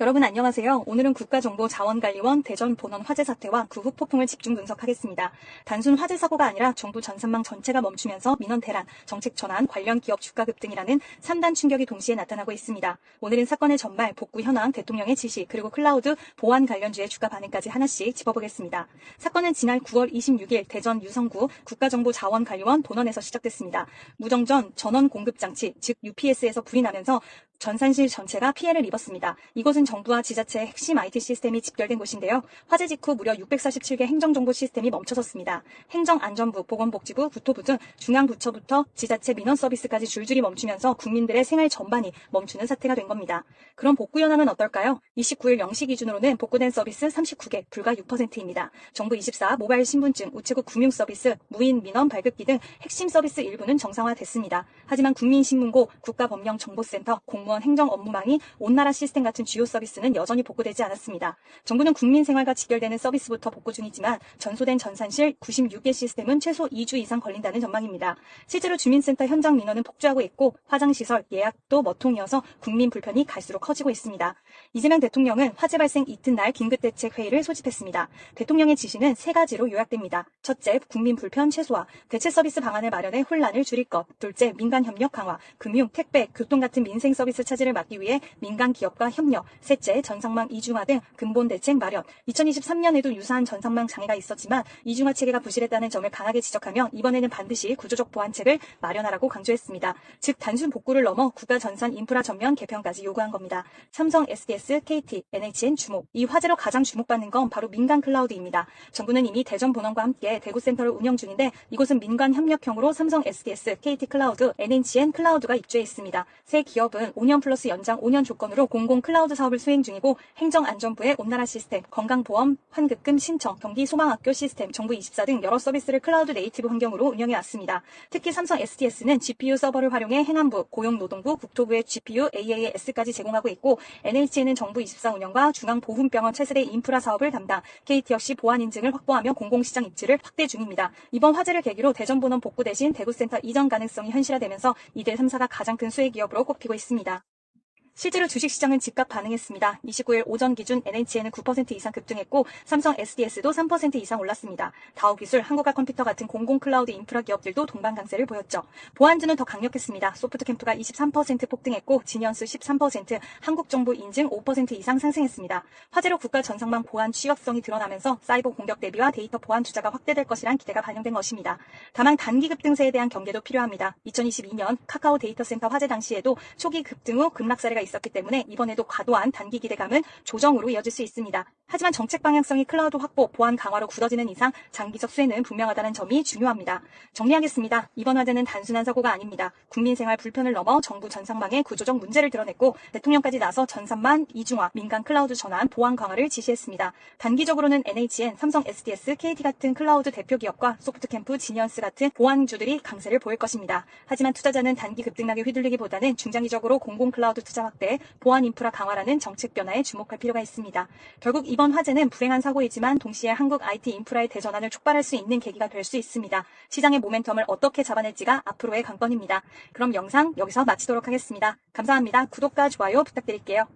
여러분 안녕하세요. 오늘은 국가정보자원관리원 대전 본원 화재 사태와 그 후 폭풍을 집중 분석하겠습니다. 단순 화재 사고가 아니라 정부 전산망 전체가 멈추면서 민원 대란, 정책 전환, 관련 기업 주가 급등이라는 3단 충격이 동시에 나타나고 있습니다. 오늘은 사건의 전말, 복구 현황, 대통령의 지시, 그리고 클라우드 보안 관련주의 주가 반응까지 하나씩 짚어보겠습니다. 사건은 지난 9월 26일 대전 유성구 국가정보자원관리원 본원에서 시작됐습니다. 무정전 전원 공급 장치, 즉 UPS에서 불이 나면서 전산실 전체가 피해를 입었습니다. 이곳은 정부와 지자체의 핵심 IT 시스템이 집결된 곳인데요. 화재 직후 무려 647개 행정정보 시스템이 멈춰섰습니다. 행정안전부, 보건복지부, 국토부 등 중앙부처부터 지자체 민원 서비스까지 줄줄이 멈추면서 국민들의 생활 전반이 멈추는 사태가 된 겁니다. 그럼 복구 현황은 어떨까요? 29일 0시 기준으로는 복구된 서비스 39개, 불과 6%입니다. 정부24, 모바일 신분증, 우체국 금융 서비스, 무인 민원 발급기 등 핵심 서비스 일부는 정상화됐습니다. 하지만 국민신문고, 국가법령정보센터, 공무원 행정 업무망이 온 나라 시스템 같은 주요 서비스는 여전히 복구되지 않았습니다. 정부는 국민 생활과 직결되는 서비스부터 복구 중이지만 전소된 전산실 96개 시스템은 최소 2주 이상 걸린다는 전망입니다. 실제로 주민센터 현장 민원은 폭주하고 있고 화장시설, 예약도 머통이어서 국민 불편이 갈수록 커지고 있습니다. 이재명 대통령은 화재 발생 이튿날 긴급대책회의를 소집했습니다. 대통령의 지시는 세 가지로 요약됩니다. 첫째, 국민 불편 최소화, 대체 서비스 방안을 마련해 혼란을 줄일 것. 둘째, 민간 협력 강화, 금융, 택배, 교통 같은 민생 서비스 차질을 막기 위해 민간 기업과 협력. 셋째, 전상망 이중화 등 근본 대책 마련. 2023년에도 유사한 전상망 장애가 있었지만 이중화 체계가 부실했다는 점을 강하게 지적하며 이번에는 반드시 구조적 보완책을 마련하라고 강조했습니다. 즉 단순 복구를 넘어 국가 전산 인프라 전면 개편까지 요구한 겁니다. 삼성, SDS, KT, NHN 주목. 이 화재로 가장 주목받는 건 바로 민간 클라우드입니다. 정부는 이미 대전 본원과 함께 대구 센터를 운영 중인데 이곳은 민간 협력형으로 삼성, SDS, KT 클라우드, NHN 클라우드가 입주해 있습니다. 세 기업은 5년 플러스 연장 5년 조건으로 공공 클라우드 사업을 수행 중이고 행정안전부의 온나라 시스템, 건강보험, 환급금 신청, 경기소방학교 시스템, 정부24 등 여러 서비스를 클라우드 네이티브 환경으로 운영해 왔습니다. 특히 삼성 SDS는 GPU 서버를 활용해 행안부, 고용노동부, 국토부의 GPU AAS까지 제공하고 있고 NHN은 정부24 운영과 중앙보훈병원 차세대 인프라 사업을 담당, KT 역시 보안 인증을 확보하며 공공시장 입지를 확대 중입니다. 이번 화재를 계기로 대전 본원 복구 대신 대구센터 이전 가능성이 현실화되면서 이들 3사가 가장 큰 수혜 기업으로 꼽히고 있습니다. 실제로 주식시장은 즉각 반응했습니다. 29일 오전 기준 NHN은 9% 이상 급등했고 삼성 SDS도 3% 이상 올랐습니다. 다오기술, 한국화컴퓨터 같은 공공 클라우드 인프라 기업들도 동반 강세를 보였죠. 보안주는 더 강력했습니다. 소프트캠프가 23% 폭등했고 지니언스 13%, 한국정보인증 5% 이상 상승했습니다. 화재로 국가 전상망 보안 취약성이 드러나면서 사이버 공격 대비와 데이터 보안 투자가 확대될 것이란 기대가 반영된 것입니다. 다만 단기 급등세에 대한 경계도 필요합니다. 2022년 카카오 데이터센터 화재 당시에도 초기 급등 후 급락 사례가 있었기 때문에 이번에도 과도한 단기 기대감은 조정으로 이어질 수 있습니다. 하지만 정책 방향성이 클라우드 확보, 보안 강화로 굳어지는 이상 장기적 수혜는 분명하다는 점이 중요합니다. 정리하겠습니다. 이번 화재는 단순한 사고가 아닙니다. 국민 생활 불편을 넘어 정부 전상망의 구조적 문제를 드러냈고 대통령까지 나서 전산망 이중화, 민간 클라우드 전환, 보안 강화를 지시했습니다. 단기적으로는 NHN, 삼성 SDS, KT 같은 클라우드 대표 기업과 소프트캠프, 지니언스 같은 보안주들이 강세를 보일 것입니다. 하지만 투자자는 단기 급등락에 휘둘리기보다는 중장기적으로 공공 클라우드 투자 확대, 보안 인프라 강화라는 정책 변화에 주목할 필요가 있습니다. 결국 이번 화재는 불행한 사고이지만 동시에 한국 IT 인프라의 대전환을 촉발할 수 있는 계기가 될 수 있습니다. 시장의 모멘텀을 어떻게 잡아낼지가 앞으로의 관건입니다. 그럼 영상 여기서 마치도록 하겠습니다. 감사합니다. 구독과 좋아요 부탁드릴게요.